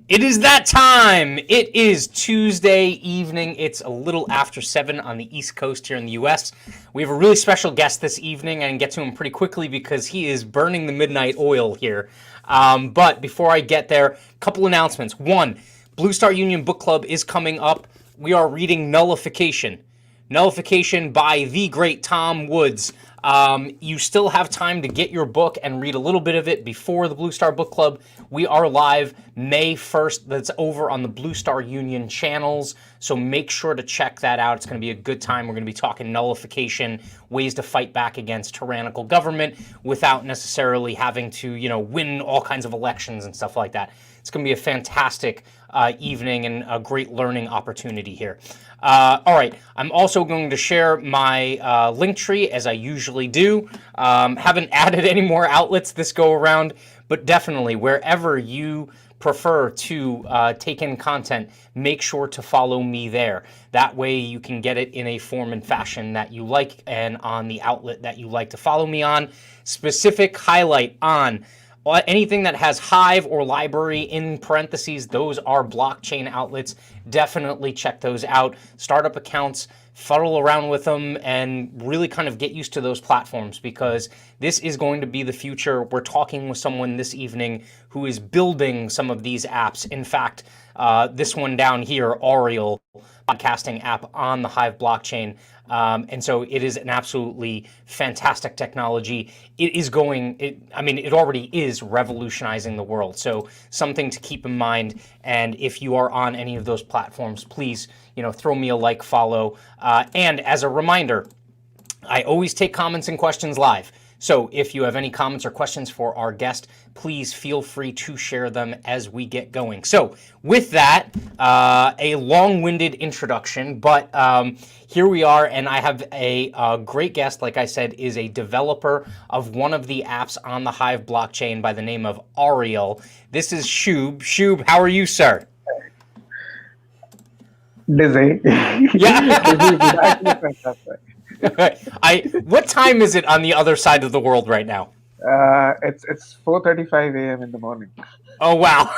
It is that time. It is Tuesday evening. It's a little after 7 on the East Coast here in the U.S. We have a really special guest this evening. I can get to him pretty quickly because he is burning the midnight oil here. But before I get there, a couple announcements. One, Blue Star Union Book Club is coming up. We are reading Nullification. Nullification by the great Tom Woods. You still have time to get your book and read a little bit of it before the Blue Star Book Club. We are live May 1st. That's over on the Blue Star Union channels, so make sure to check that out. It's going to be a good time. We're going to be talking nullification, ways to fight back against tyrannical government without necessarily having to, win all kinds of elections and stuff like that. It's going to be a fantastic evening and a great learning opportunity here. All right, I'm also going to share my link tree as I usually do. Haven't added any more outlets this go around, but definitely wherever you prefer to take in content, make sure to follow me there. That way you can get it in a form and fashion that you like and on the outlet that you like to follow me on. Specific highlight on anything that has Hive or library in parentheses, those are blockchain outlets. Definitely check those out. Startup accounts, fuddle around with them, and really kind of get used to those platforms because this is going to be the future. We're talking with someone this evening who is building some of these apps. In fact, this one down here, Aureal, podcasting app on the Hive blockchain. And so it is an absolutely fantastic technology. It already is revolutionizing the world. So something to keep in mind. And if you are on any of those platforms, please, throw me a like, follow. And as a reminder, I always take comments and questions live. So if you have any comments or questions for our guest, please feel free to share them as we get going. So with that, a long-winded introduction, but here we are, and I have a great guest, like I said, is a developer of one of the apps on the Hive blockchain by the name of Aureal. This is Shub. Shub, how are you, sir? Busy. Yeah. What time is it on the other side of the world right now? It's 4:35 a.m. in the morning. Oh wow!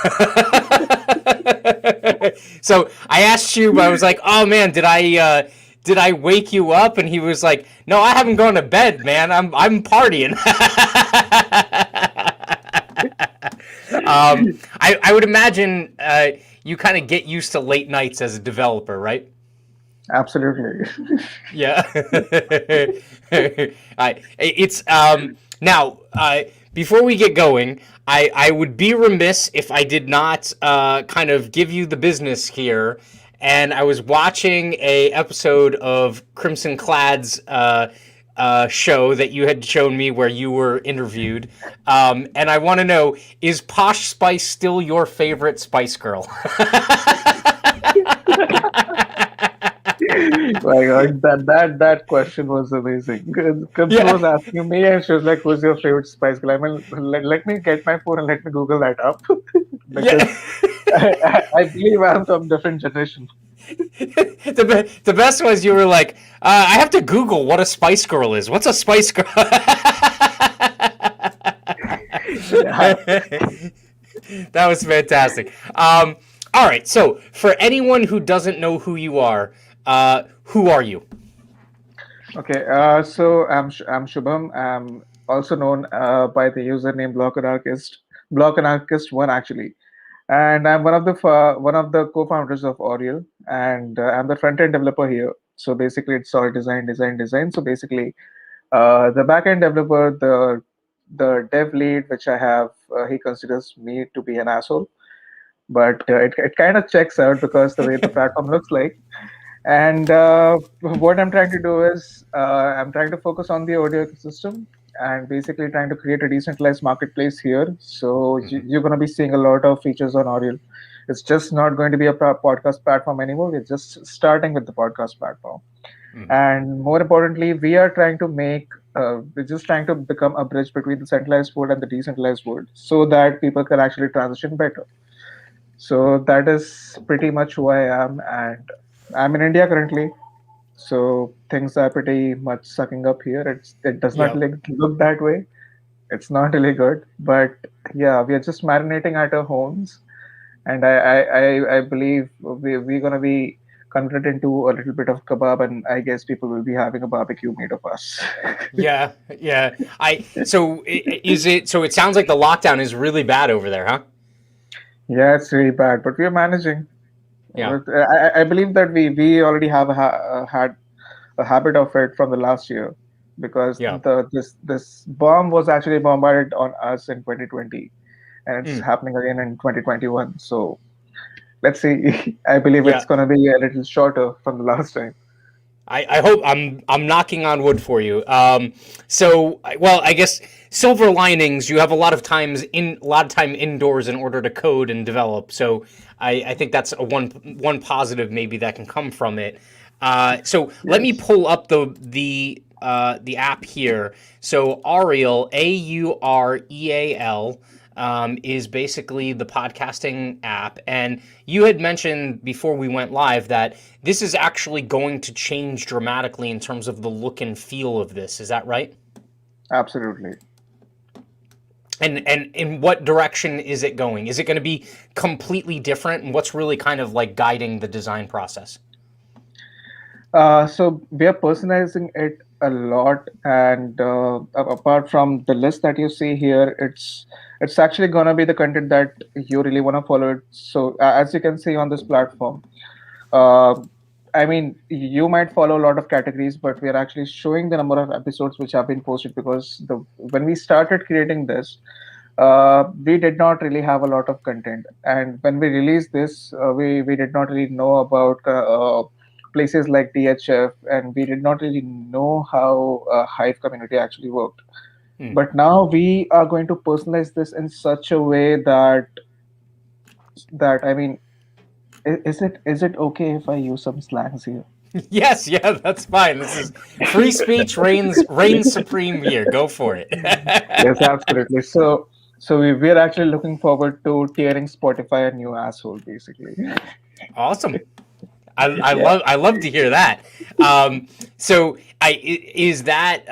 So I asked you, I was like, "Oh man, did I wake you up?" And he was like, "No, I haven't gone to bed, man. I'm partying." I would imagine you kind of get used to late nights as a developer, right? Absolutely. Yeah. It's now before we get going, I would be remiss if I did not kind of give you the business here. And I was watching a episode of Crimson Clad's show that you had shown me where you were interviewed, and I want to know: is Posh Spice still your favorite Spice Girl? My God, that question was amazing. Kunsu Yeah. was asking me, and she was like, "Who's your favorite Spice Girl?" I mean, let me get my phone and let me Google that up Yeah. because I believe I'm from different generation. The best was you were like, I have to Google what a Spice Girl is. What's a Spice Girl? Yeah. That was fantastic. All right, so for anyone who doesn't know who are you? Okay. So I'm Shubham. I'm also known by the username Block Anarchist One actually, and I'm one of the co-founders of Aureal, and I'm the front-end developer here. So basically, it's all design. So basically, the backend developer, the dev lead, which I have, he considers me to be an asshole, but it kind of checks out because the way the platform looks like. And what I'm trying to do is I'm trying to focus on the audio ecosystem and basically trying to create a decentralized marketplace here. So Mhm, you're going to be seeing a lot of features on Aureal. It's just not going to be a podcast platform anymore. We're just starting with the podcast platform. mhm. And more importantly, we're just trying to become a bridge between the centralized world and the decentralized world so that people can actually transition better. So that is pretty much who I am. And I'm in India currently. So things are pretty much sucking up here. It does not Yep. look that way. It's not really good. But yeah, we are just marinating at our homes. And I believe we're going to be converted into a little bit of kebab, and I guess people will be having a barbecue made of us. Yeah, yeah. Is it so? It sounds like the lockdown is really bad over there, huh? Yeah, it's really bad, but we're managing. Yeah, I believe that we already have had a habit of it from the last year because yeah. this bomb was actually bombarded on us in 2020 and it's Mm, happening again in 2021. So let's see. I believe it's yeah. going to be a little shorter from the last time. I hope I'm knocking on wood for you. Well, I guess silver linings. You have a lot of time indoors in order to code and develop. So I think that's a one positive maybe that can come from it. So let me Yes, pull up the app here. So Aureal, Aureal, is basically the podcasting app. And you had mentioned before we went live that this is actually going to change dramatically in terms of the look and feel of this. Is that right? absolutely. And in what direction is it going? Is it going to be completely different? And what's really kind of like guiding the design process? So we are personalizing it a lot, and apart from the list that you see here, it's actually gonna be the content that you really want to follow. It. So as you can see on this platform, uh, I mean, you might follow a lot of categories, but we are actually showing the number of episodes which have been posted because the when we started creating this, we did not really have a lot of content, and when we released this, we did not really know about places like DHF, and we did not really know how Hive community actually worked. Hmm. But now we are going to personalize this in such a way that I mean, is it okay if I use some slangs here? Yes, yeah, that's fine. This is free speech reigns supreme here. Go for it. Yes, absolutely. So we're actually looking forward to tearing Spotify a new asshole, basically. Awesome. I Yeah. love to hear that. So is that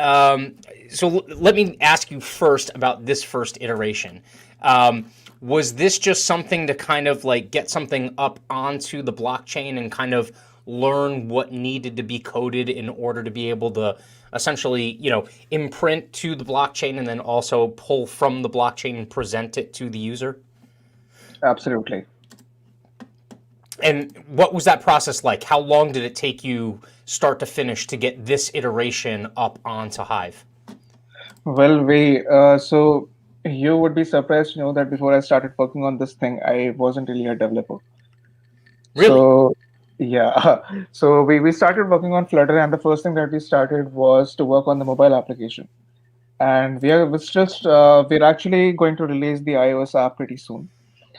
let me ask you first about this first iteration. Um, was this just something to kind of like get something up onto the blockchain and kind of learn what needed to be coded in order to be able to essentially, imprint to the blockchain and then also pull from the blockchain and present it to the user? Absolutely. And what was that process like? How long did it take you start to finish to get this iteration up onto Hive? Well, so you would be surprised to know that before I started working on this thing, I wasn't really a developer. Really? So Yeah. So we started working on Flutter, and the first thing that we started was to work on the mobile application. And we're actually going to release the iOS app pretty soon.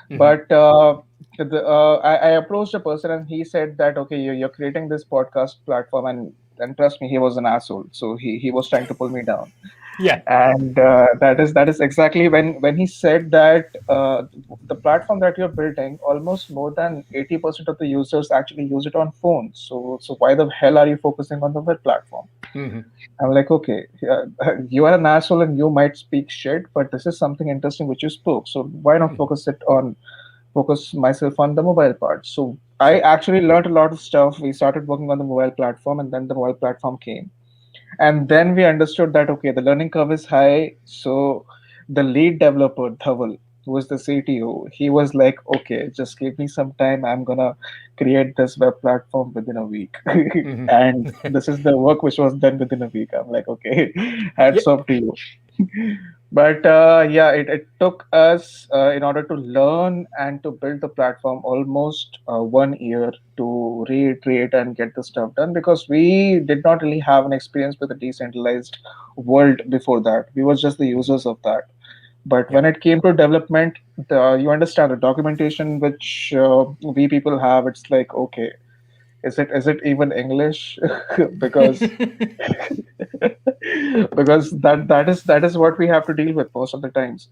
Hmm. But I approached a person, and he said that okay, you're creating this podcast platform, and trust me, he was an asshole. So he was trying to pull me down. Yeah. And that is exactly when he said that the platform that you're building, almost more than 80% of the users actually use it on phones. So why the hell are you focusing on the web platform? Hmm. I'm like, okay, yeah, you are an asshole and you might speak shit, but this is something interesting which you spoke. So why not focus myself on the mobile part? So I Sure. actually learned a lot of stuff. We started working on the mobile platform, and then the mobile platform came, and then we understood that okay, the learning curve is high. So the lead developer, Dhaval, who was the CTO, he was like, okay, just give me some time. I'm gonna create this web platform within a week. Hmm. And this is the work which was done within a week. I'm like, okay, Yeah. hats off to you. But yeah, it took us in order to learn and to build the platform almost 1 year to reiterate and get the stuff done, because we did not really have an experience with a decentralized world before that. We were just the users of that. But Yeah. when it came to development, you understand the documentation which we people have. It's like, okay, is it even English? Because because that is what we have to deal with most of the times.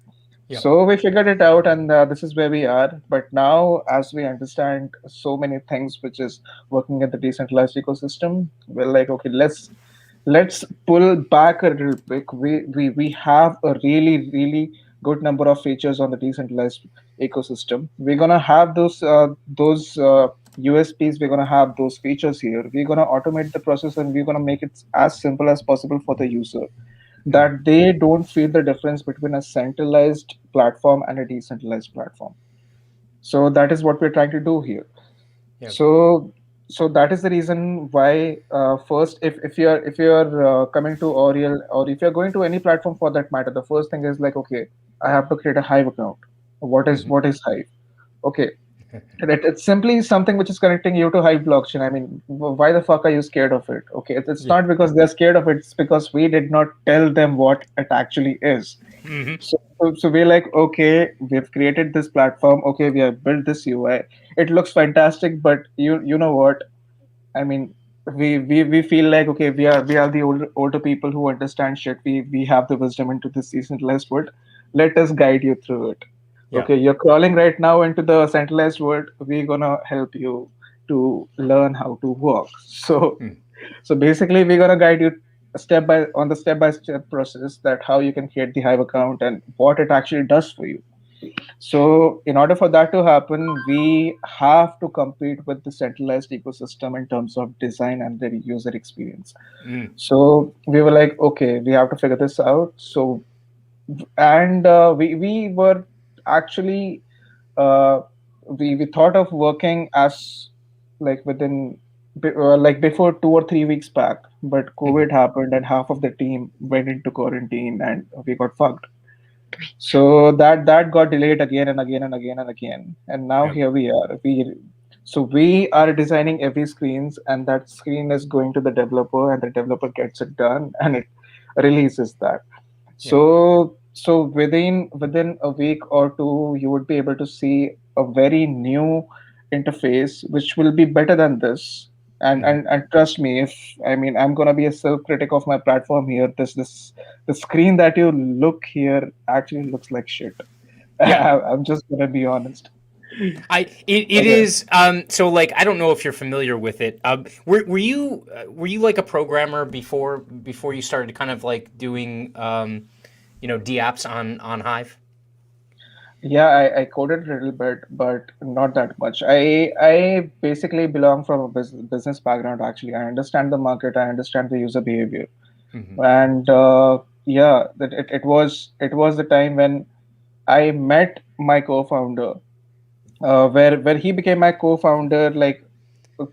Yeah. So we figured it out, and this is where we are. But now, as we understand so many things which is working in the decentralized ecosystem, we're like, okay, let's pull back a little bit. We have a really good number of features on the decentralized ecosystem. We're gonna have those USPs. We're gonna have those features here. We're gonna automate the process, and we're gonna make it as simple as possible for the user, Hmm. that they don't feel the difference between a centralized platform and a decentralized platform. So that is what we're trying to do here. Yeah. So so that is the reason why first, if you're coming to Aureal, or if you're going to any platform for that matter, the first thing is like, okay, I have to create a Hive account. Hmm. What is Hive? Okay, it's simply something which is connecting you to Hive blockchain. I mean, why the fuck are you scared of it? Okay, it's Yeah. not because they're scared of it. It's because we did not tell them what it actually is. Hmm. So we're like, okay, we've created this platform. Okay, we have built this UI. It looks fantastic, but you know what? I mean, we feel like, okay, we are the older people who understand shit. We have the wisdom into this decentralized world. Let us guide you through it. Yeah. Okay, you're crawling right now into the centralized world. We're gonna help you to learn how to work. Mm. So basically, we're gonna guide you step by step process, that how you can create the Hive account and what it actually does for you. So, in order for that to happen, we have to compete with the centralized ecosystem in terms of design and the user experience. Mm. So, we were like, okay, we have to figure this out. So, and we were actually, uh, we thought of working as like like before 2 or 3 weeks back, but Hmm. COVID happened and half of the team went into quarantine and we got fucked. So that got delayed again and again and again and again, and now Yeah. here we are. We are designing every screens, and that screen is going to the developer, and the developer gets it done, and it releases that. Yeah. So within a week or two, you would be able to see a very new interface, which will be better than this. And Hmm. and and trust me, if I mean, I'm gonna be a self critic of my platform here. This the screen that you look here actually looks like shit. Yeah. I'm just gonna be honest. It Okay. is so like I don't know if you're familiar with it. Were you like a programmer before you started kind of like doing D apps on Hive? Yeah, I coded a little bit, but not that much. I basically belong from a business background. Actually, I understand the market. I understand the user behavior, Hmm. and yeah, that it was the time when I met my co-founder, where he became my co-founder like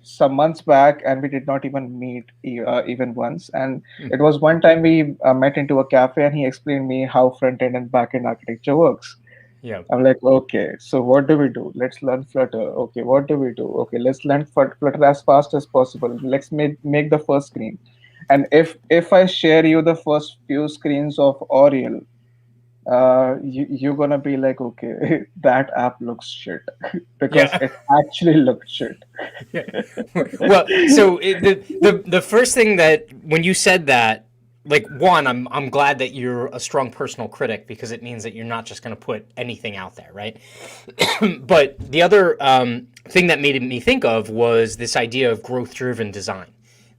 some months back, and we did not even meet even once. And it was one time we met into a cafe, and he explained me how front end and back end architecture works. Yeah. I'm like, okay, so what do we do? Let's learn Flutter. Okay, what do we do? Okay, let's learn Flutter as fast as possible. Let's make the first screen. And if I share you the first few screens of Aureal, you're gonna be like, okay, that app looks shit because Yeah. it actually looked shit. Yeah. Well, so the first thing that when you said that, like one, I'm glad that you're a strong personal critic because it means that you're not just going to put anything out there, right? But the other thing that made me think of was this idea of growth driven design,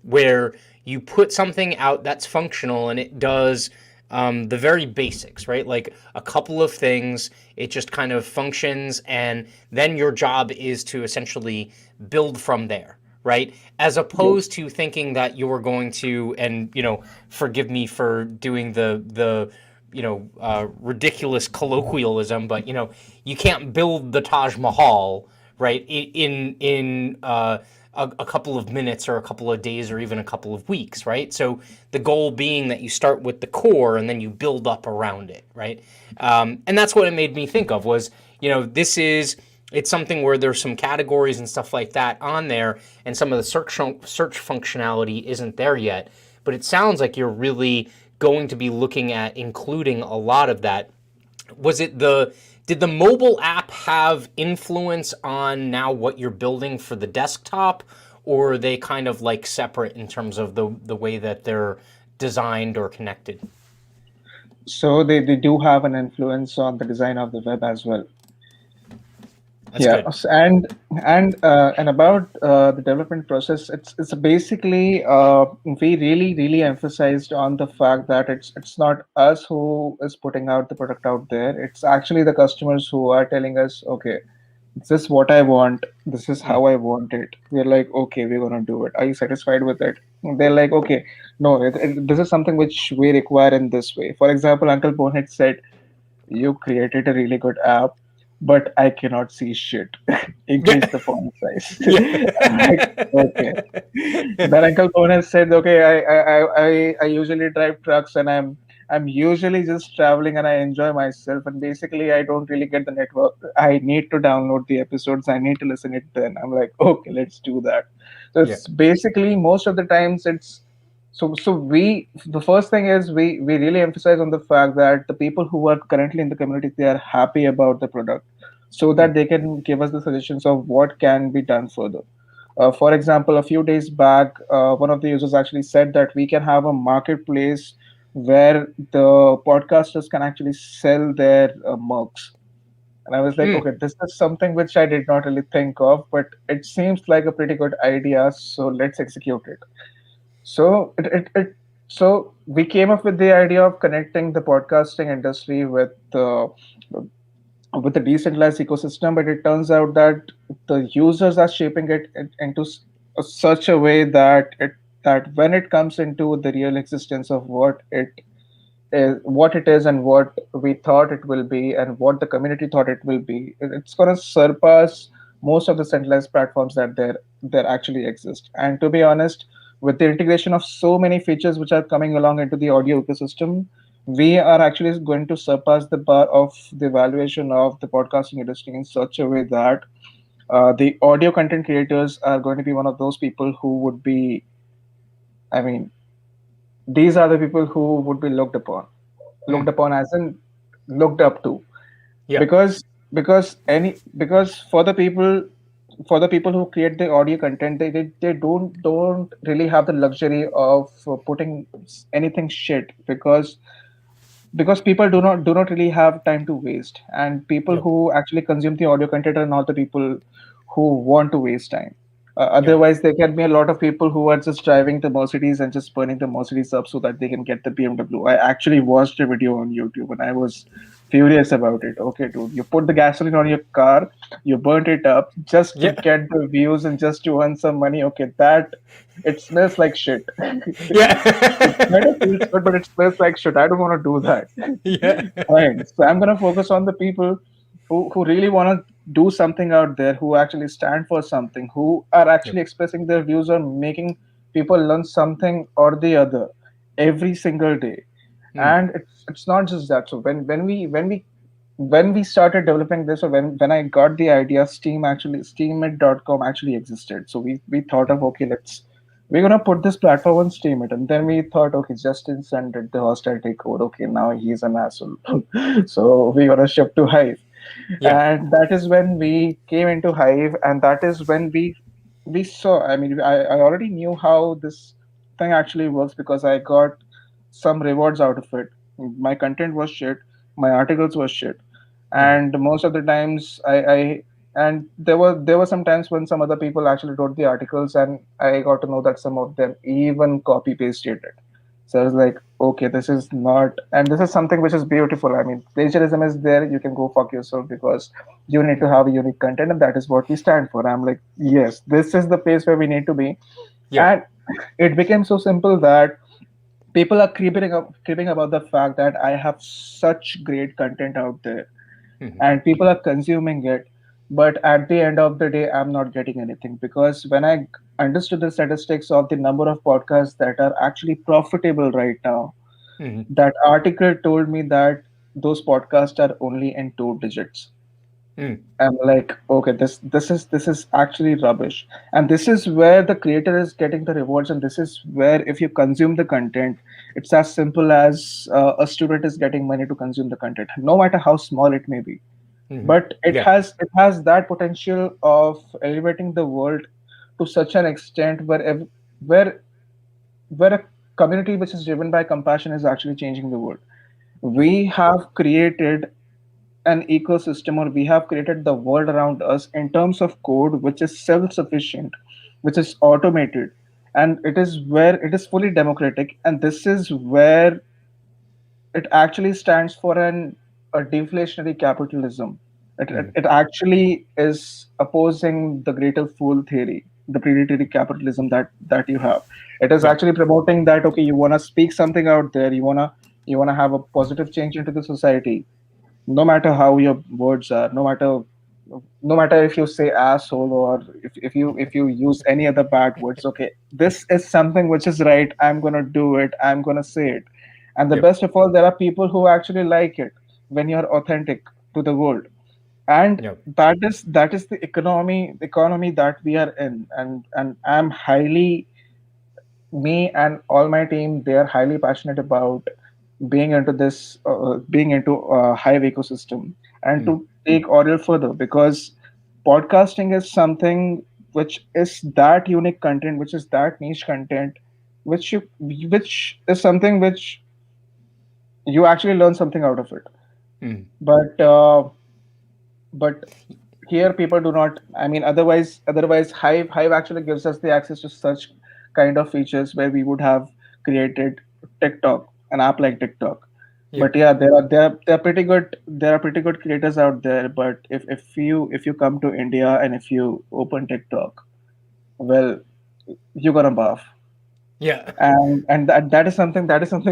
where you put something out that's functional and it does the very basics, right? Like a couple of things, it just kind of functions, and then your job is to essentially build from there, right? As Yes. opposed to thinking that you're going to, and forgive me for doing the ridiculous colloquialism, but you can't build the Taj Mahal, right? In a couple of minutes or a couple of days or even a couple of weeks, right? So the goal being that you start with the core and then you build up around it, right? And that's what it made me think of was, it's something where there's some categories and stuff like that on there, and some of the search functionality isn't there yet. But it sounds like you're really going to be looking at including a lot of that. Was it the Did the mobile app have influence on now what you're building for the desktop, or are they kind of like separate in terms of the way that they're designed or connected? So they do have an influence on the design of the web as well. That's Yeah, good. and about the development process, it's basically we really emphasized on the fact that it's not us who is putting out the product out there. It's actually the customers who are telling us, okay, this is what I want. This is Mm, how I want it. We're like, okay, we're gonna do it. Are you satisfied with it? They're like, okay, no, this is something which we require in this way. For example, Uncle Bonehead said, you created a really good app, but I cannot see shit. Increase yeah. the font size. I'm like, okay. Yeah. Then Uncle Bonehead said, okay, I usually drive trucks and I'm usually just traveling and I enjoy myself, and basically I don't really get the network. I need to download the episodes. I need to listen it then. I'm like, okay, let's do that. So Yeah. it's basically most of the times it's so we the first thing is we really emphasize on the fact that the people who are currently in the community, they are happy about the product, so Mm, that they can give us the suggestions of what can be done further. For example, a few days back, one of the users actually said that we can have a marketplace where the podcasters can actually sell their mugs. And I was like, mm, okay, this is something which I did not really think of, but it seems like a pretty good idea. So let's execute it. So we came up with the idea of connecting the podcasting industry with the decentralized ecosystem, but it turns out that the users are shaping it into such a way that when it comes into the real existence of what it is and what we thought it will be and what the community thought it will be, it's going to surpass most of the centralized platforms that there actually exist. And to be honest, with the integration of so many features which are coming along into the audio ecosystem, we are actually going to surpass the bar of the valuation of the podcasting industry in such a way that the audio content creators are going to be one of those people who would be, I mean, these are the people who would be looked mm. upon as in looked up to, Yeah. because because for the people who create the audio content, they don't really have the luxury of putting anything shit, because people do not really have time to waste, and people Yep. who actually consume the audio content are not the people who want to waste time. Yep. Otherwise, there can be a lot of people who are just driving the Mercedes and just burning the Mercedes up so that they can get the BMW. I actually watched a video on YouTube and I was furious about it. Okay, dude, you put the gasoline on your car, you burnt it up just to Yeah. get the views and just to earn some money. Okay, that it smells like shit. It kind of Yeah. feels good, but it smells like shit. I don't want to do that. Yeah. Fine. So I'm gonna focus on the people who really want to do something out there, who actually stand for something, who are Yep. actually expressing their views or making people learn something or the other every single day. Mm, And it's not just that. So when we when we started developing this, or when I got the idea, Steemit.com actually existed. So we thought of, okay, we're gonna put this platform on Steemit, and then we thought, okay, Justin Sun did the hostility code. Okay, now he's an asshole. So we gonna shift to Hive, Yeah. and that is when we came into Hive, and that is when we saw. I mean, I already knew how this thing actually works because I got some rewards out of it. My content was shit, my articles were shit, Mm-hmm. and most of the times I and there were some times when some other people actually wrote the articles, and I got to know that some of them even copy pasted it. So I was like, okay, this is not, and this is something which is beautiful. I mean, plagiarism is there. You can go fuck yourself because you need to have a unique content, and that is what we stand for. I'm like, yes, this is the place where we need to be, Yeah. and it became so simple that people are creeping about the fact that I have such great content out there Mm-hmm. and people are consuming it. But at the end of the day, I'm not getting anything because when I understood the statistics of the number of podcasts that are actually profitable right now, Mm-hmm. that article told me that those podcasts are only in two digits. Mm-hmm. I'm like, okay, this is actually rubbish. And this is where the creator is getting the rewards, and this is where if you consume the content, it's as simple as a student is getting money to consume the content, no matter how small it may be. Mm-hmm. But it Yeah. has that potential of elevating the world to such an extent where where a community which is driven by compassion is actually changing the world. Yeah. We have created an ecosystem, or we have created the world around us in terms of code which is self-sufficient, which is automated, and it is fully democratic, and this is where it actually stands for a deflationary capitalism. Mm-hmm. It actually is opposing the greater fool theory, the predatory capitalism that you have. It is Yeah. actually promoting that, okay, you want to speak something out there, you want to have a positive change into the society, no matter how your words are, no matter if you say asshole, or if you use any other bad words. Okay, this is something which is right, I'm gonna do it, I'm gonna say it. And the Yep. best of all, there are people who actually like it when you're authentic to the world. And Yep. that is the economy that we are in. And I'm highly, me and all my team, they are highly passionate about being into Hive ecosystem, and Mm-hmm. to take Aureal further, because podcasting is something which is that unique content, which is that niche content, which is something which you actually learn something out of it. Mm-hmm. But here people do not. I mean, otherwise Hive actually gives us the access to such kind of features where we would have created TikTok, an app like TikTok. But Yep. yeah, there are pretty good creators out there. But if you come to India and if you open TikTok, well, you're gonna buff. Yeah. And that is something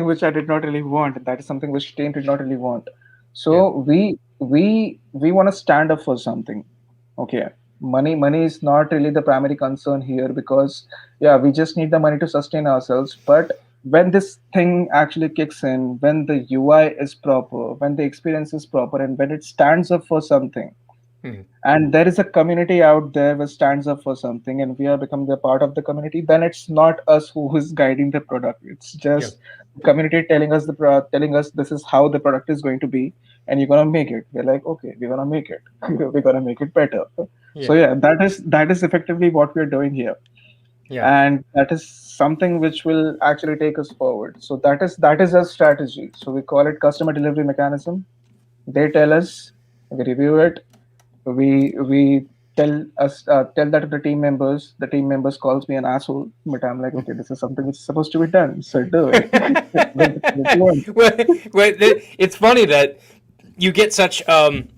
which I did not really want. That is something which team did not really want. Yeah. So we want to stand up for something. Okay, money is not really the primary concern here, because yeah, we just need the money to sustain ourselves. But when this thing actually kicks in, when the UI is proper, when the experience is proper, and when it stands up for something, Mm-hmm. and there is a community out there which stands up for something, and we are becoming the part of the community, then it's not us who is guiding the product. It's Yep. just the community telling us this is how the product is going to be, and you're gonna make it. We're like, okay, we're gonna make it. We're gonna make it better. So Yeah. yeah, that is effectively what we're doing here, Yeah. and that is something which will actually take us forward. So that is our strategy. So we call it customer delivery mechanism. They tell us, we review it, we tell that to the team members. The team members calls me an asshole, but I'm like, okay, this is something which is supposed to be done, so do it. What you want. well, it's funny that you get such open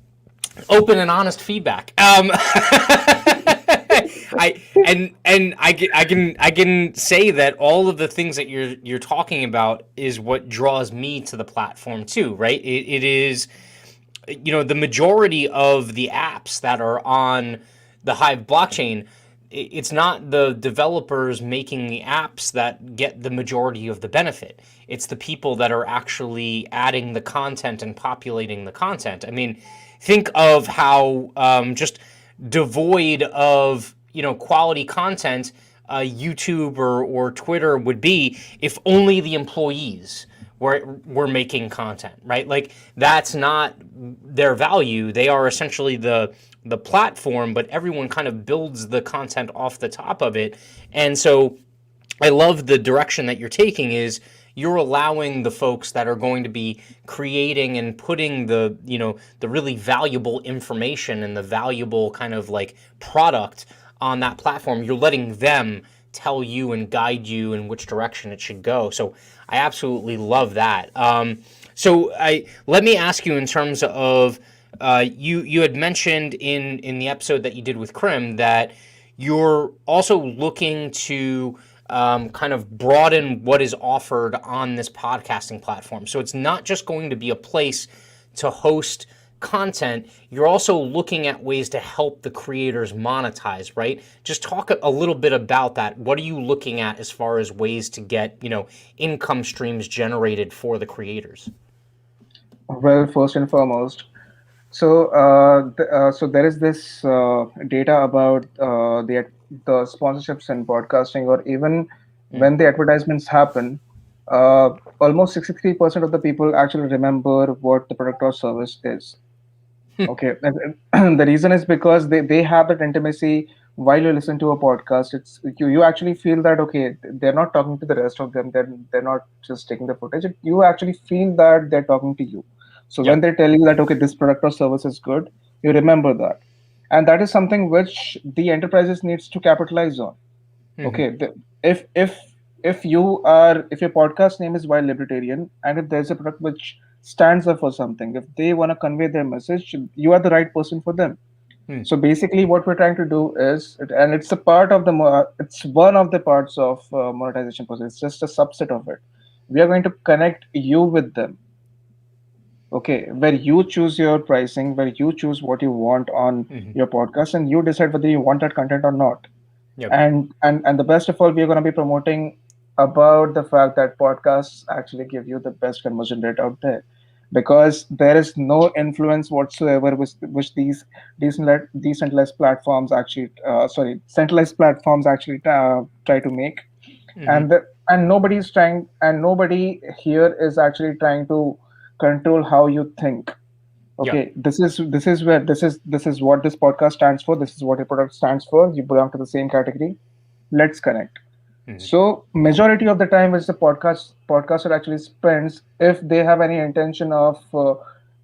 and honest feedback. I can say that all of the things that you're talking about is what draws me to the platform too, right? It is, the majority of the apps that are on the Hive blockchain, it's not the developers making the apps that get the majority of the benefit. It's the people that are actually adding the content and populating the content. I mean, think of how just devoid of quality content YouTube or Twitter would be if only the employees were making content, right? Like that's not their value. They are essentially the platform, but everyone kind of builds the content off the top of it. And so I love the direction that you're taking is you're allowing the folks that are going to be creating and putting the really valuable information and the valuable kind of like product on that platform. You're letting them tell you and guide you in which direction it should go. So I absolutely love that. So let me ask you in terms of you had mentioned in the episode that you did with Krim that you're also looking to kind of broaden what is offered on this podcasting platform. So it's not just going to be a place to host content, you're also looking at ways to help the creators monetize, right? Just talk a little bit about that. What are you looking at as far as ways to get, income streams generated for the creators? Well, first and foremost, so there is this data about the sponsorships in podcasting, or even Mm. when the advertisements happen, uh, almost 63% of the people actually remember what the product or service is. Okay, and the reason is because they have that intimacy while you listen to a podcast. You actually feel that okay, they're not talking to the rest of them. They're not just taking the footage. You actually feel that they're talking to you. So when Yep. they tell you that okay, this product or service is good, you remember that, and that is something which the enterprises needs to capitalize on. Mm-hmm. Okay, if your podcast name is Wild Libertarian, and if there's a product which stands up for something, if they want to convey their message, you are the right person for them. Mm. So basically, what we're trying to do is, and it's a part of it's one of the parts of monetization process. It's just a subset of it. We are going to connect you with them. Okay, where you choose your pricing, where you choose what you want on Mm-hmm. your podcast, and you decide whether you want that content or not. Yep. And the best of all, we're going to be promoting about the fact that podcasts actually give you the best conversion rate out there, because there is no influence whatsoever which these decentralized platforms actually centralized platforms actually try to make. Mm-hmm. And nobody here is actually trying to control how you think. Yep. Okay, this is what this podcast stands for, this is what your product stands for, you belong to the same category, let's connect. Mm-hmm. So majority of the time which the podcaster actually spends, if they have any intention of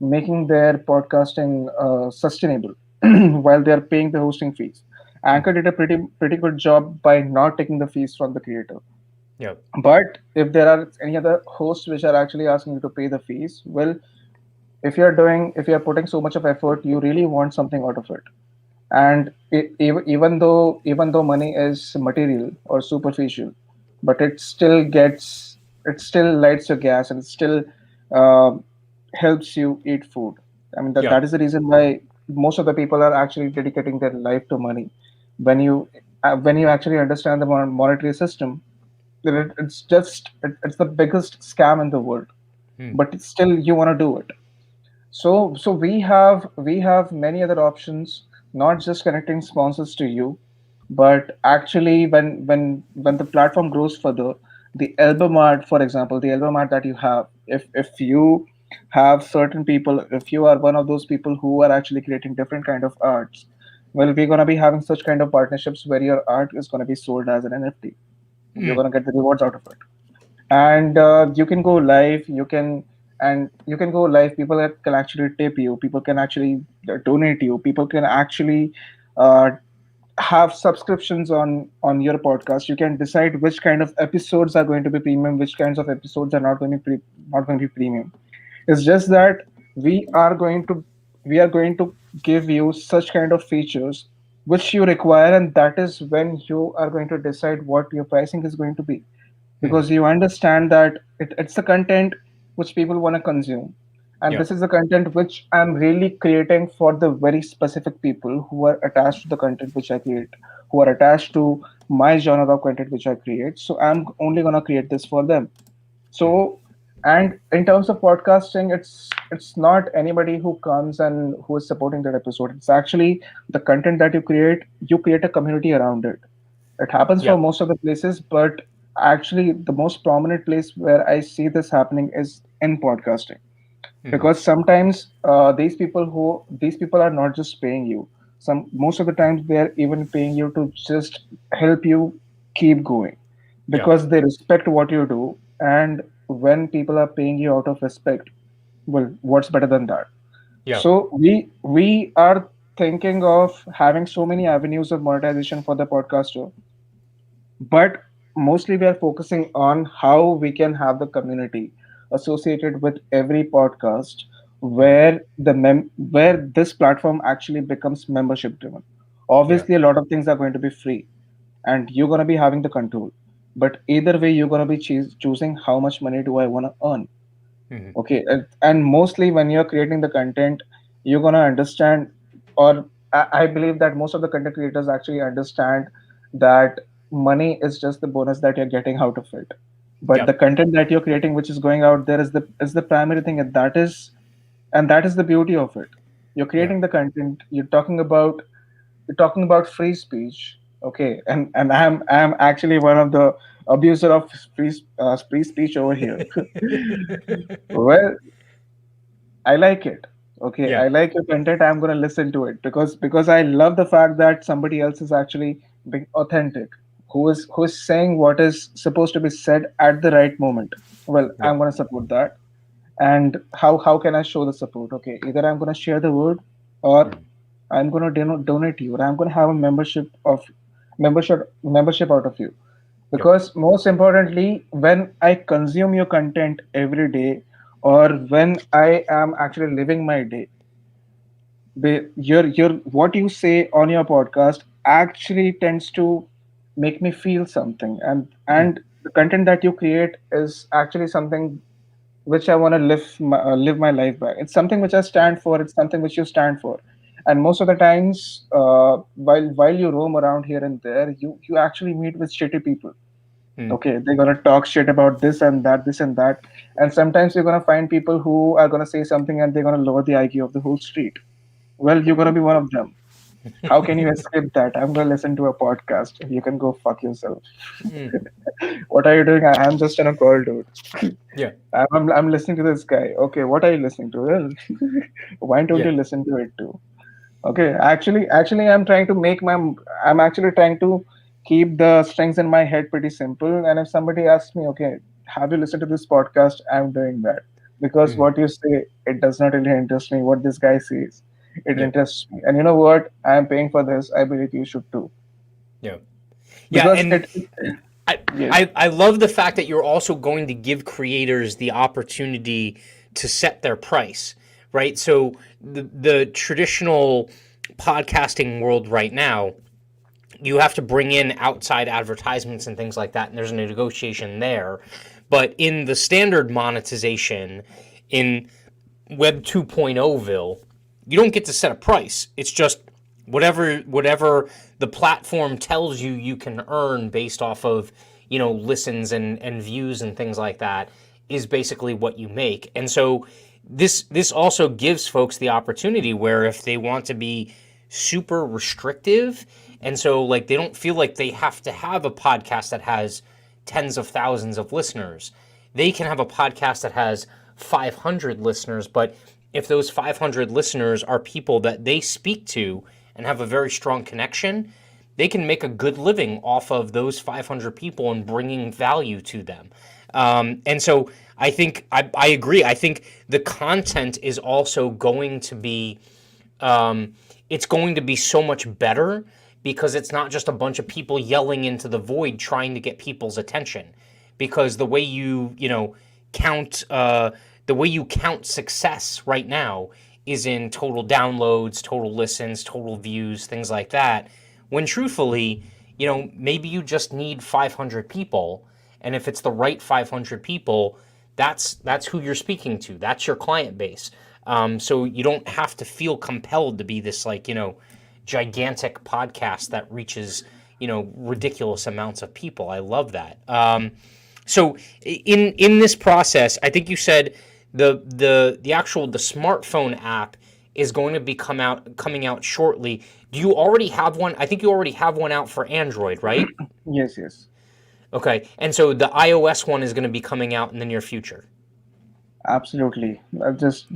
making their podcasting sustainable while they are paying the hosting fees, Anchor Mm-hmm. did a pretty good job by not taking the fees from the creator. Yep. But if there are any other hosts which are actually asking you to pay the fees, well, if you're putting so much of effort, you really want something out of it. And even though money is material or superficial, but it still lights your gas, and it still uh, helps you eat food. I mean, that Yep. is the reason why most of the people are actually dedicating their life to money. When you actually understand the monetary system, then it's the biggest scam in the world, Mm. but still you want to do it. So we have many other options, not just connecting sponsors to you, but actually when the platform grows further, the album art, for example, the album art that you have, if you have certain people, if you are one of those people who are actually creating different kind of arts, well, we're gonna be having such kind of partnerships where your art is gonna be sold as an NFT. You're Mm. gonna get the rewards out of it, and you can go live, you can go live, people that can actually tip you, people can actually donate you, people can actually uh, have subscriptions on your podcast. You can decide which kind of episodes are going to be premium, which kinds of episodes are not going to be premium. It's just that we are going to we are going to give you such kind of features which you require, and that is when you are going to decide what your pricing is going to be, Mm-hmm. because you understand that it's the content which people want to consume, and Yep. this is the content which I'm really creating for the very specific people who are attached to the content which I create, who are attached to my genre of content which I create. So I'm only gonna create this for them. Mhm. So, and in terms of podcasting, it's not anybody who comes and who is supporting that episode. It's actually the content that you create. You create a community around it. It happens for Yep. most of the places, but actually the most prominent place where I see this happening is in podcasting, Mhm. because sometimes these people are not just paying you. Some Most of the times they are even paying you to just help you keep going, Yep. because they respect what you do. And when people are paying you out of respect, well, what's better than that? Yep. So we are thinking of having so many avenues of monetization for the podcaster, but mostly we are focusing on how we can have the community associated with every podcast, Mhm. where this platform actually becomes membership driven. Yeah. Obviously a lot of things are going to be free, and you're going to be having the control, but either way you're going to be choosing how much money do I want to earn. Mhm. Okay, and mostly when you're creating the content, you're gonna understand, or I believe that most of the content creators actually understand that money is just the bonus that you're getting out of it. But the Yep. content that you're creating, which is going out there, is the primary thing, and that is the beauty of it. You're Yep. creating the content. You're talking about free speech. Okay, and I'm actually one of the abuser of free speech over here. Well, I like it. Okay, Yeah. I like your content. I'm gonna listen to it because I love the fact that somebody else is actually being authentic, who is saying what is supposed to be said at the right moment. Well, Yep. I'm gonna support that. And how can I show the support? Okay, either I'm gonna share the word, or Mhm. I'm gonna donate to you, or I'm gonna have a membership out of you. Yep. Because most importantly, when I consume your content every day, or when I am actually living my day, your what you say on your podcast actually tends to make me feel something, Mhm. and the content that you create is actually something which I want to live my life by. It's something which I Yep. stand for. It's something which you stand for. And most of the times, while you roam around here and there, you actually meet with shitty people. Mhm. Okay, they're gonna talk shit about this and that, and sometimes you're gonna find people who are gonna say something and they're gonna lower the IQ of the whole street. Well, you're gonna be one of them. How can you escape that? I'm gonna listen to a podcast. You can go fuck yourself. Mhm. What are you doing? I'm just on a call, dude. Yeah. I'm listening to this guy. Okay, what are you listening to? Well, why don't Yeah. you listen to it too? Okay, actually, I'm actually trying to keep the strings in my head pretty simple. And if somebody asks me, okay, have you listened to this podcast? I'm doing that because Mhm. what you say, it does not really interest me. What this guy says, it Yep. interests me. And you know what? I'm paying for this. I believe you should too, Yep. Yeah. because And I, yes, I love the fact that you're also going to give creators the opportunity to set their price, right? So the traditional podcasting world right now, you have to bring in outside advertisements and things like that, and there's a negotiation there. But in the standard monetization, in Web 2.0ville, you don't get to set a price. It's just whatever the platform tells you you can earn based off of listens and views and things like that is basically what you make. And so this also gives folks the opportunity where if they want to be super restrictive, and so like they don't feel like they have to have a podcast that has tens of thousands of listeners, they can have a podcast that has 500 listeners, but if those 500 listeners are people that they speak to and have a very strong connection, they can make a good living off of those 500 people and bringing value to them. And so I think I agree. I think the content is also going to be um, it's going to be so much better because it's not just a bunch of people yelling into the void trying to get people's attention. Because the way count the way you count success right now is in total downloads, total listens, total views, things like that. When truthfully, maybe you just need 500 people, and if it's the right 500 people, that's who you're speaking to. That's your client base. So you don't have to feel compelled to be this gigantic podcast that reaches ridiculous amounts of people. I love that. So in this process, I think you said the smartphone app is going to be coming out shortly. Do you already have one? I think you already have one out for Android, right? Yes, yes, Okay, and so the iOS one is going to be coming out in the near future. absolutely. Just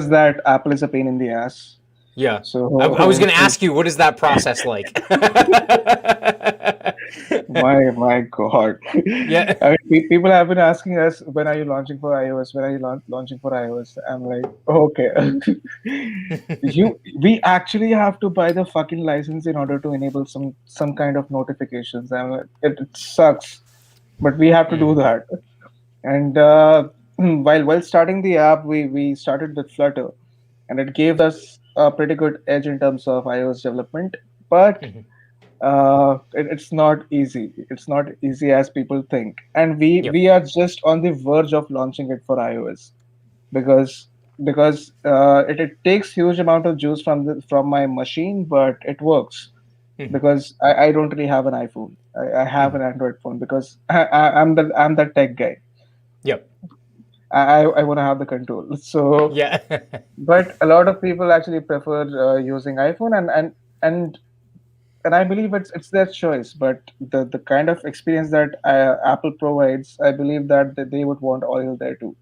that Apple is a pain in the ass. Yeah, I was So going to ask you, what is that process like? my God. Yeah. I mean, people have been asking us, when are you launching for iOS? When are you launching for iOS? I'm like, okay. We actually have to buy the fucking license in order to enable some kind of notifications. And it sucks, but we have to do Mm, that. And while starting the app, we started with Flutter, and it gave us a pretty good edge in terms of iOS development. But mhm. it's not easy. It's not easy as people think, and we Yep. we are just on the verge of launching it for iOS, because it takes huge amount of juice from my machine, but it works Mhm, because I don't really have an iPhone. I have mhm. an Android phone because I'm the tech guy. Yep. I want to have the control. So, Yeah. but a lot of people actually prefer using iPhone, and and I believe it's their choice. But the kind of experience that Apple provides, I believe that they would want Aureal there too.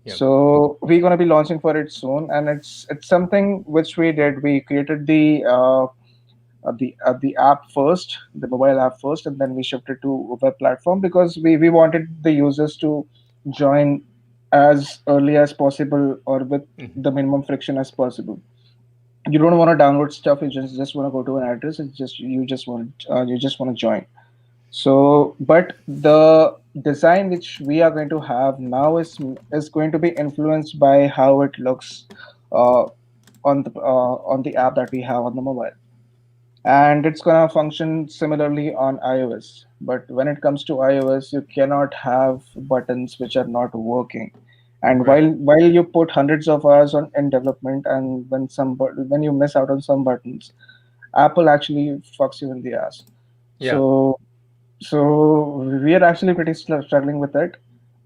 Yep. So we're gonna be launching for it soon, and it's something which we did. We created the app first, the mobile app first, and then we shifted to a web platform because we wanted the users to join as early as possible or with Mhm. the minimum friction as possible. You don't want to download stuff. You just want to go to an address. It's just you just want to join. So, but the design which we are going to have now is going to be influenced by how it looks uh, on the app that we have on the mobile, and it's going to function similarly on iOS. But when it comes to iOS, you cannot have buttons which are not working. And Right. while you put hundreds of hours on in development, and when you miss out on some buttons, Apple actually fucks you in the ass. Yeah. So we are actually pretty struggling with it,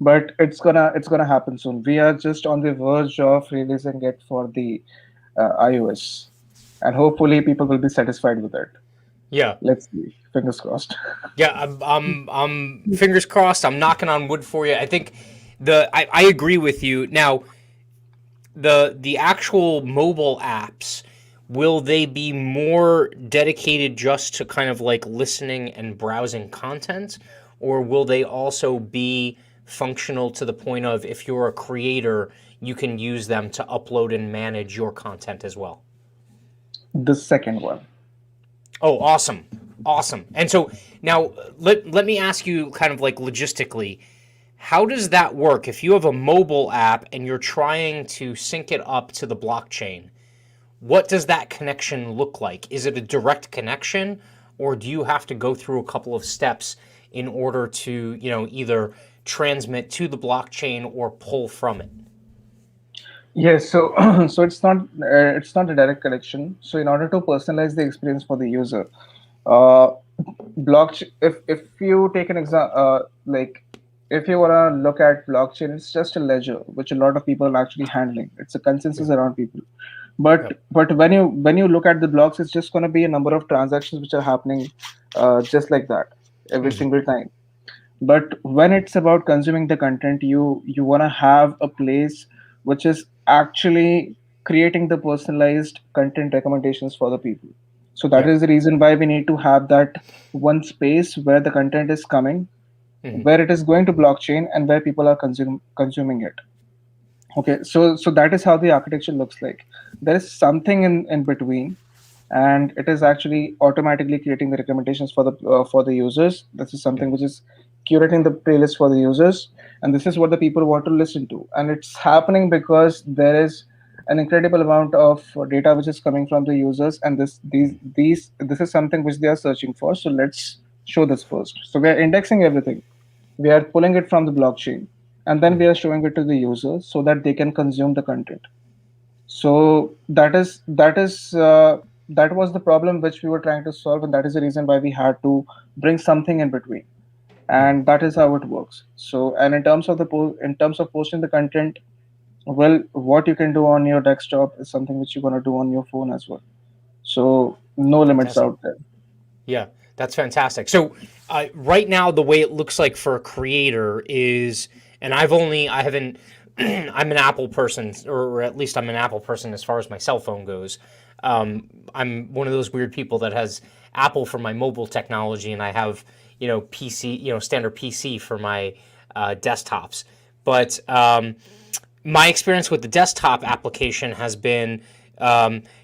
but it's gonna happen soon. We are just on the verge of releasing it for the iOS, and hopefully people will be satisfied with it. Yeah. Let's see. Fingers crossed. Yeah. I'm fingers crossed. I'm knocking on wood for you. I think I agree with you. Now, the actual mobile apps, will they be more dedicated just to kind of like listening and browsing content, or will they also be functional to the point of, if you're a creator, you can use them to upload and manage your content as well? The second one. Oh, awesome. Awesome. And so now let me ask you, kind of like logistically, how does that work if you have a mobile app and you're trying to sync it up to the blockchain? What does that connection look like? Is it a direct connection, or do you have to go through a couple of steps in order to, either transmit to the blockchain or pull from it? Yes, so so it's not a direct connection. So in order to personalize the experience for the user, uh, blockchain. If you take an example, like if you wanna look at blockchain, it's just a ledger which a lot of people are actually handling. It's a consensus Yeah. around people. But Yep. but when you look at the blocks, it's just gonna be a number of transactions which are happening, just like that every Hmm. single time. But when it's about consuming the content, you want to have a place which is actually creating the personalized content recommendations for the people. So that Yep. is the reason why we need to have that one space where the content is coming, Hmm. where it is going to blockchain, and where people are consuming it. Okay, so that is how the architecture looks like. There is something in between, and it is actually automatically creating the recommendations for the users. This is Yep. something which is curating the playlist for the users, and this is what the people want to listen to. And it's happening because there is an incredible amount of data which is coming from the users, and this is something which they are searching for. So let's show this first. So we are indexing everything, we are pulling it from the blockchain, and then we Hmm. are showing it to the users so that they can consume the content. So that is that was the problem which we were trying to solve, and that is the reason why we had to bring something in between, Mhm. and that is how it works. So, and in terms of in terms of posting the content, well, what you can do on your desktop is something which you're gonna do on your phone as well. So no limits Fantastic. out there. Yeah, that's fantastic. So, right now, the way it looks like for a creator is, and I haven't, I'm an Apple person, or at least I'm an Apple person as far as my cell phone goes. I'm one of those weird people that has Apple for my mobile technology, and I have, PC, standard PC for my desktops. But my experience with the desktop application has been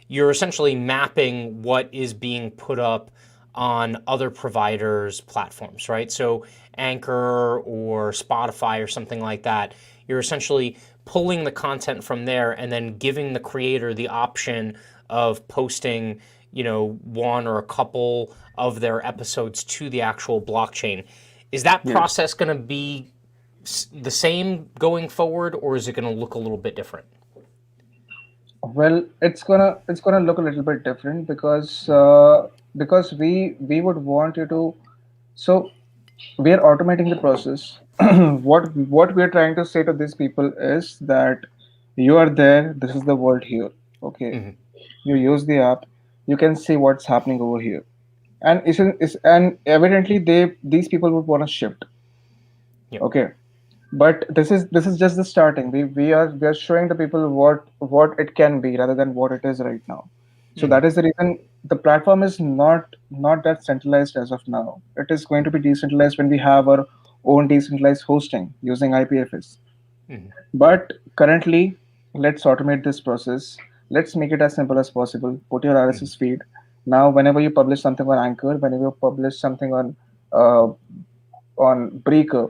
you're essentially mapping what is being put up on other providers' platforms, right? So Anchor or Spotify or something like that. You're essentially pulling the content from there and then giving the creator the option of posting, one or a couple of their episodes to the actual blockchain. Is that Yes. process going to be the same going forward, or is it going to look a little bit different? Well, it's gonna look a little bit different because we would want you to. So we are automating the process. What we are trying to say to these people is that you are there. This is the world here. Okay, Hmm. you use the app. You can see what's happening over here, and and evidently these people would want to shift. Yep. Okay, but this is just the starting. We are showing the people what it can be rather than what it is right now. So Hmm. that is the reason the platform is not that centralized as of now. It is going to be decentralized when we have our own decentralized hosting using IPFS. Hmm. But currently, let's automate this process. Let's make it as simple as possible. Put your Hmm. RSS feed. Now whenever you publish something on Anchor, whenever you publish something uh, on Breaker,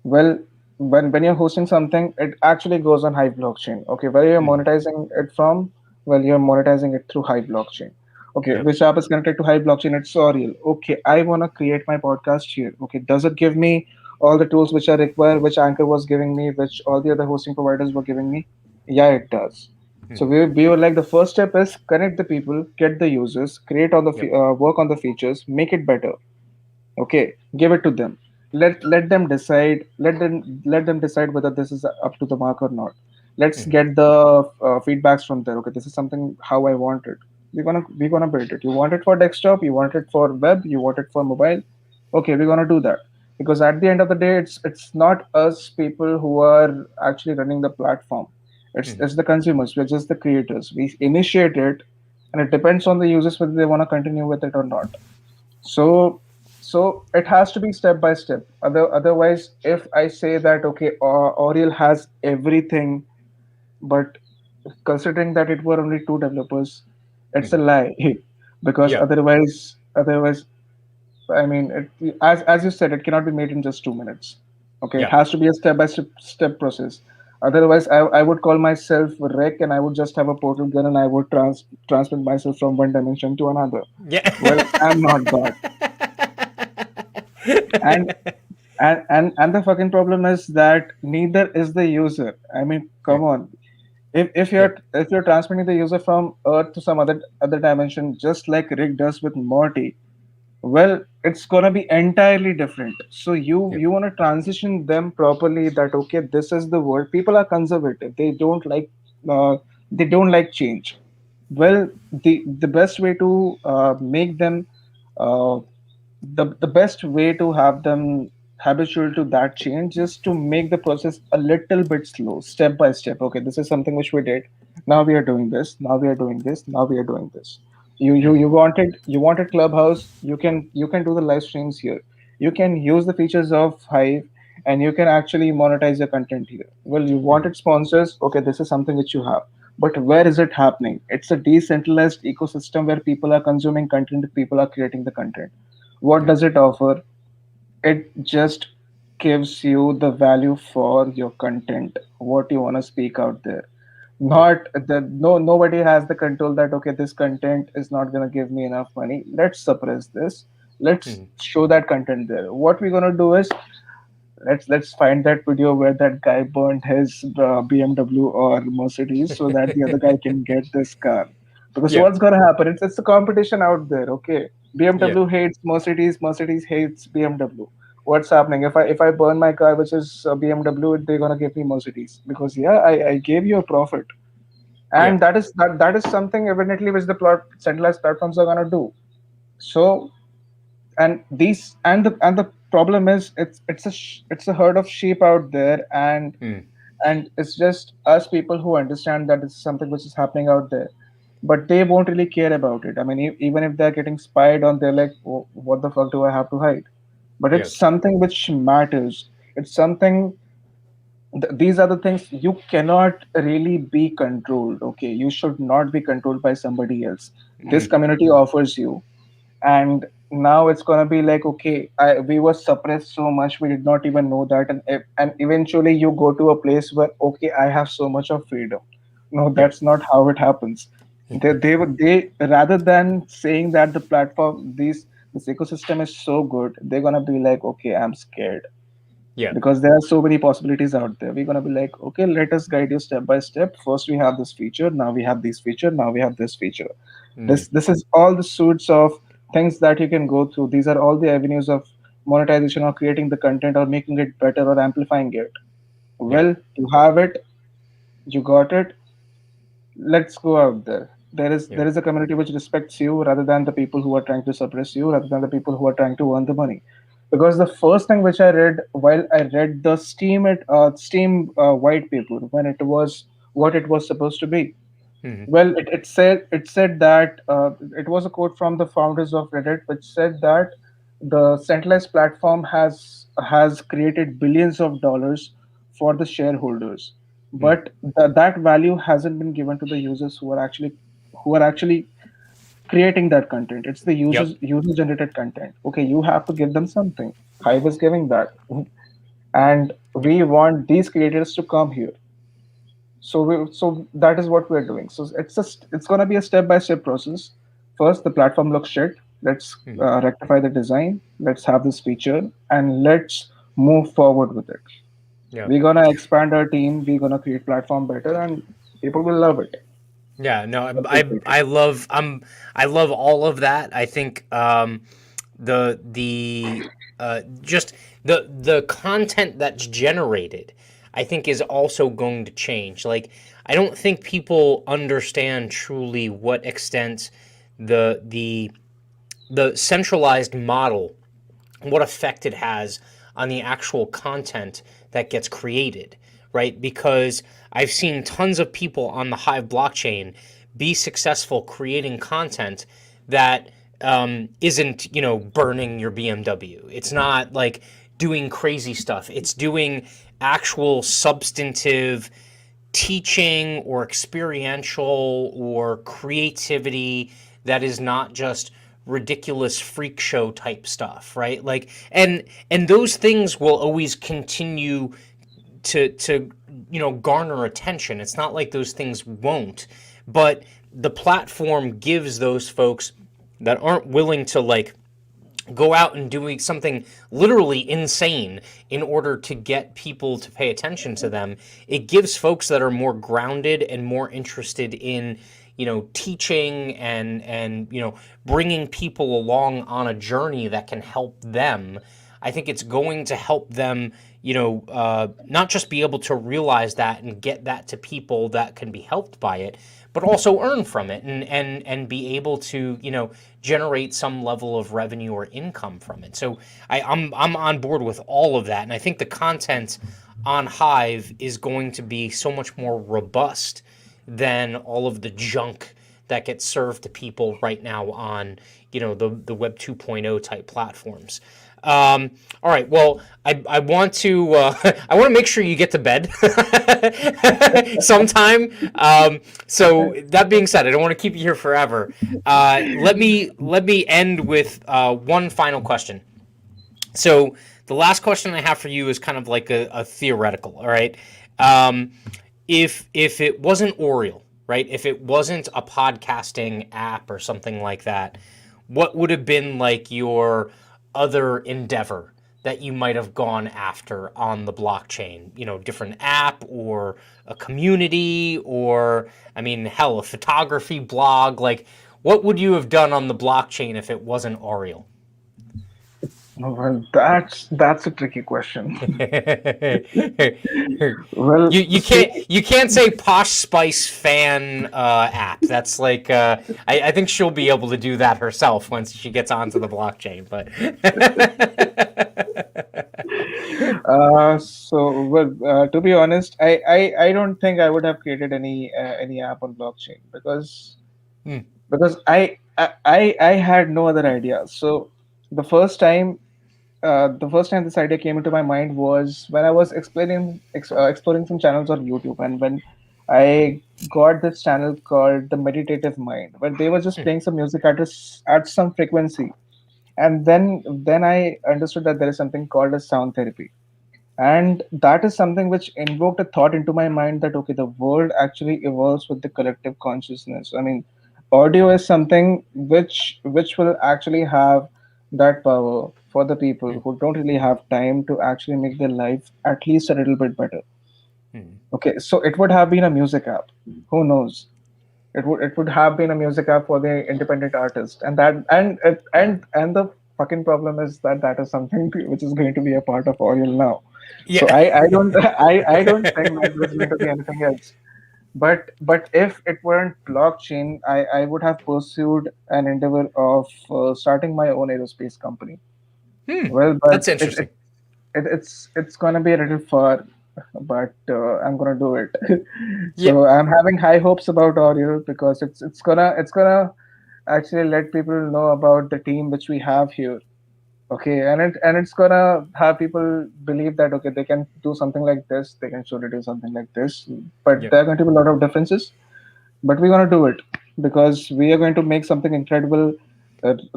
well, when you're hosting something, it actually goes on Hive blockchain. Okay, where you're Hmm. monetizing it from? Well, you're monetizing it through Hive blockchain. Okay, Yep. which app is connected to Hive blockchain? It's Aureal. Okay, I wanna create my podcast here. Okay, does it give me all the tools which I require, which Anchor was giving me, which all the other hosting providers were giving me? Yeah, it does. So Hmm. we were like the first step is connect the people, get the users, create all the Yep. work on the features, make it better. Okay, give it to them. Let them decide. Let them decide whether this is up to the mark or not. Let's Hmm. get the feedbacks from there. Okay, this is something how I want it. We're gonna build it. You want it for desktop, you want it for web, you want it for mobile. Okay, we're gonna do that. Because at the end of the day, it's not us people who are actually running the platform. it's Hmm. it's the consumers. We're just the creators. We initiate it, and it depends on the users whether they want to continue with it or not. So it has to be step by step. Otherwise, if I say that okay, Aureal has everything, but considering that it were only two developers, it's a Hmm. lie. Because Yep. otherwise, I mean, as you said, it cannot be made in just 2 minutes. Okay, it Yep. has to be a step process. Otherwise, I would call myself Rec, and I would just have a portal gun, and I would transmit myself from one dimension to another. Yeah. Well, I'm not God. and and the fucking problem is that neither is the user. I mean, come on. If Yep. you're transmitting the user from earth to some other dimension, just like Rick does with Morty, well, it's gonna be entirely different. So you Yep. you want to transition them properly, that okay, this is the world. People are conservative. Uh, they don't like change. Well, the best way to make them uh, the best way to have them habitual to that change is to make the process a little bit slow, step by step. Okay, this is something which we did. Now we are doing this. Now we are doing this. Now we are doing this. You Hmm. wanted Clubhouse. You can do the live streams here. You can use the features of Hive, and you can actually monetize your content here. Well, you Hmm. wanted sponsors. Okay, this is something which you have. But where is it happening? It's a decentralized ecosystem where people are consuming content, people are creating the content. What Yep. does it offer? It just gives you the value for your content, what you want to speak out there. Yep. Not that nobody has the control that okay, this content is not going to give me enough money. Let's suppress this. Let's Hmm. show that content there. What we're going to do is let's find that video where that guy burned his BMW or Mercedes so that the other guy can get this car. Because Yeah. what's gonna happen? It's a competition out there. Okay, Yeah. BMW hates Mercedes, Mercedes hates BMW. What's happening? If I burn my car, which is a BMW, they're gonna give me Mercedes because yeah, I gave you a profit, Yeah. and that is something evidently which the centralized platforms are gonna do. So and these and the problem is it's a herd of sheep out there, Mm. and it's just us people who understand that it's something which is happening out there, but they won't really care about it. I mean, even if they're getting spied on, they're like, "Oh, what the fuck do I have to hide?" But Yeah. it's something which matters. It's something. These are the things you cannot really be controlled. Okay, you should not be controlled by somebody else. This Mm. community offers you, and now it's gonna be like, okay, we were suppressed so much, we did not even know that, and eventually you go to a place where, okay, I have so much of freedom. No, Yeah. that's not how it happens. They rather than saying that the platform, this ecosystem is so good, they're gonna be like, okay, I'm scared Yeah. because there are so many possibilities out there. We're gonna be like, okay, let us guide you step by step. First we have this feature, now we have this feature, now we have this feature. Mm. This is all the suits of things that you can go through. These are all the avenues of monetization or creating the content or making it better or amplifying it. Yeah. Well, you have it, you got it, let's go out there. Yeah. There is a community which respects you rather than the people who are trying to suppress you, rather than the people who are trying to earn the money. Because the first thing which I read while I read the Steam white paper, when it was what it was supposed to be, Mm. well, it said that it was a quote from the founders of Reddit, which said that the centralized platform has created billions of dollars for the shareholders, Mm. but that value hasn't been given to the users who are actually creating that content. It's the Yep. user generated content. Okay, you have to give them something. Hive is giving that, and we want these creators to come here. So that is what we're doing. So it's gonna be a step by step process. First, the platform looks shit. Let's Mm. rectify the design. Let's have this feature, and let's move forward with it. Yeah. We're gonna expand our team. We're gonna create platform better, and people will love it. Yeah, no, Appreciate it. I love all of that. I think the just the content that's generated, I think, is also going to change. Like, I don't think people understand truly what extent the the centralized model, what effect it has on the actual content that gets created, right? Because I've seen tons of people on the Hive blockchain be successful creating content that isn't, burning your BMW. It's not like doing crazy stuff. It's doing actual substantive teaching or experiential or creativity that is not just ridiculous freak show type stuff, right? Like, and those things will always continue to garner attention. It's not like those things won't, but the platform gives those folks that aren't willing to, like, go out and doing something literally insane in order to get people to pay attention to them. It gives folks that are more grounded and more interested in, teaching and bringing people along on a journey that can help them. I think it's going to help them, not just be able to realize that and get that to people that can be helped by it, but also earn from it and be able to, generate some level of revenue or income from it. So I'm on board with all of that, and I think the content on Hive is going to be so much more robust than all of the junk that gets served to people right now on, the Web 2.0 type platforms. All right. Well, I want to I want to make sure you get to bed sometime. So that being said, I don't want to keep you here forever. Let me end with one final question. So the last question I have for you is kind of like a theoretical. All right. Um, if it wasn't Aureal, right? If it wasn't a podcasting app or something like that, what would have been like your other endeavor that you might have gone after on the blockchain? You know, different app or a community, or, I mean, hell, a photography blog. Like, what would you have done on the blockchain if it wasn't Aureal? Well, that's a tricky question. you Well, you see, can't say Posh Spice fan app. That's like I think she'll be able to do that herself once she gets onto the blockchain. But to be honest, I don't think I would have created any app on blockchain Hmm, because I had no other idea. So the first time the first time this idea came into my mind was when I was exploring some channels on YouTube, and when I got this channel called The Meditative Mind, where they were just hmm, playing some music at some frequency, and then I understood that there is something called as sound therapy, and that is something which invoked a thought into my mind that okay, the world actually evolves with the collective consciousness. I mean, audio is something which will actually have that power for the hmm, people who don't really have time to actually make their life at least a little bit better. hmm. Okay, so it would have been a music app, who knows, it would have been a music app for the independent artist, and the fucking problem is that that is something which is going to be a part of Oriel now. So Yeah. I don't think that there's going to be anything else. But if it weren't blockchain, I would have pursued an endeavor of starting my own aerospace company. Hmm. Well, but That's interesting. it's gonna be a little far, but I'm gonna do it. Yeah. So I'm having high hopes about Oriole because it's gonna actually let people know about the team which we have here. Okay, and it's gonna have people believe that okay, they can do something like this, they can surely do something like this, but Yeah. there are going to be a lot of differences. But we're gonna do it because we are going to make something incredible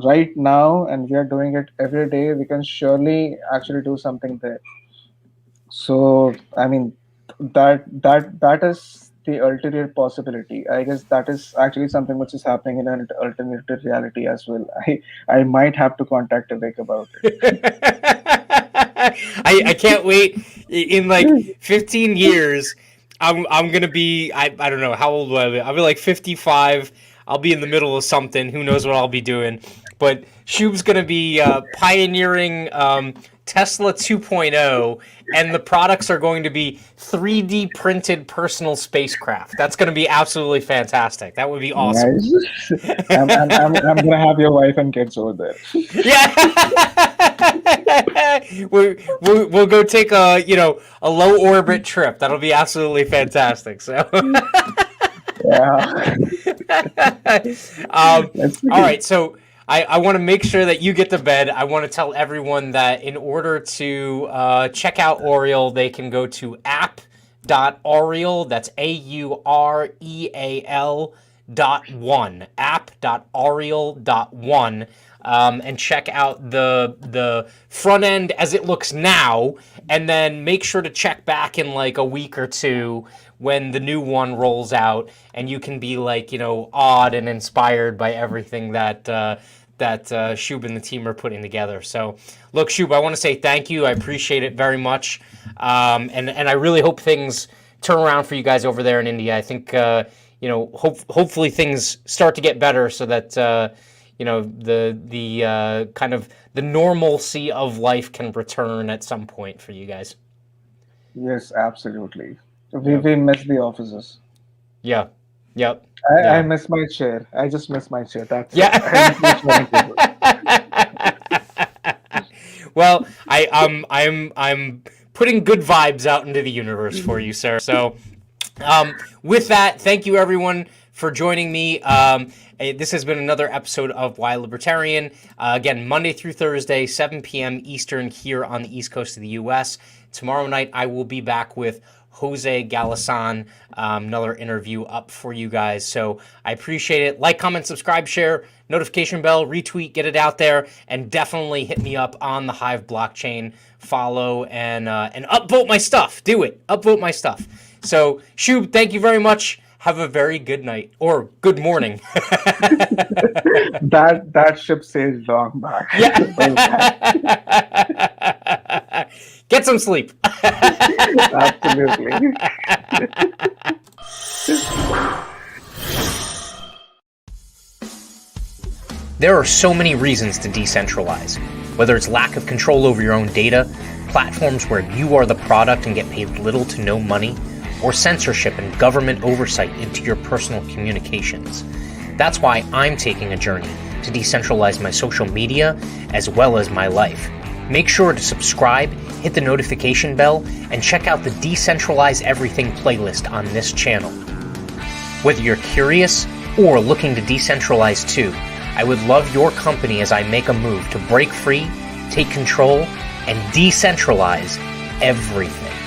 right now, and we are doing it every day. We can surely actually do something there. So I mean, that is the ulterior possibility. I guess that is actually something which is happening in an alternative reality as well. I might have to contact Vivek about I can't wait. In like it. 15 years, I'm gonna be, I don't know how old will I be? I'll be like 55. I'll be in the middle of something. Who knows what I'll be doing? But Shub's gonna be pioneering Tesla 2.0, and the products are going to be 3D printed personal spacecraft. That's gonna be absolutely fantastic. That would be awesome. Nice. I'm gonna have your wife and kids over there. Yeah. We'll go take a, you know, a low orbit trip. That'll be absolutely fantastic. So Yeah. Let's all see. right, so I want to make sure that you get to bed. I want to tell everyone that in order to check out Aureal, they can go to app.aureal. That's AUREAL.one. App.aureal.one. And check out the front end as it looks now, and then make sure to check back in like a week or two when the new one rolls out, and you can be like, you know, awed and inspired by everything that Shub and the team are putting together. So, look, Shub, I want to say thank you. I appreciate it very much, and I really hope things turn around for you guys over there in India. I think you know, hopefully things start to get better so that you know, the kind of the normalcy of life can return at some point for you guys. Yes, absolutely. We Yeah. we miss the offices. Yeah. Yep. I Yeah. miss my chair. I just miss my chair. That's it. Yeah. I miss my chair and table. Well, I'm putting good vibes out into the universe for you, sir. So, with that, thank you everyone for joining me. This has been another episode of Why Libertarian. Again, Monday through Thursday, 7 p.m. Eastern here on the East Coast of the U.S. Tomorrow night, I will be back with Jose Galasan, another interview up for you guys. So I appreciate it. Like, comment, subscribe, share, notification bell, retweet, get it out there, and definitely hit me up on the Hive blockchain. Follow and upvote my stuff. Do it. Upvote my stuff. So, Shub, thank you very much. Have a very good night or good morning. That ship sailed long back. Well, Yeah. Get some sleep. Absolutely. There are so many reasons to decentralize, whether it's lack of control over your own data, platforms where you are the product and get paid little to no money, or censorship and government oversight into your personal communications. That's why I'm taking a journey to decentralize my social media as well as my life. Make sure to subscribe, hit the notification bell, and check out the Decentralize Everything playlist on this channel. Whether you're curious or looking to decentralize too, I would love your company as I make a move to break free, take control, and decentralize everything.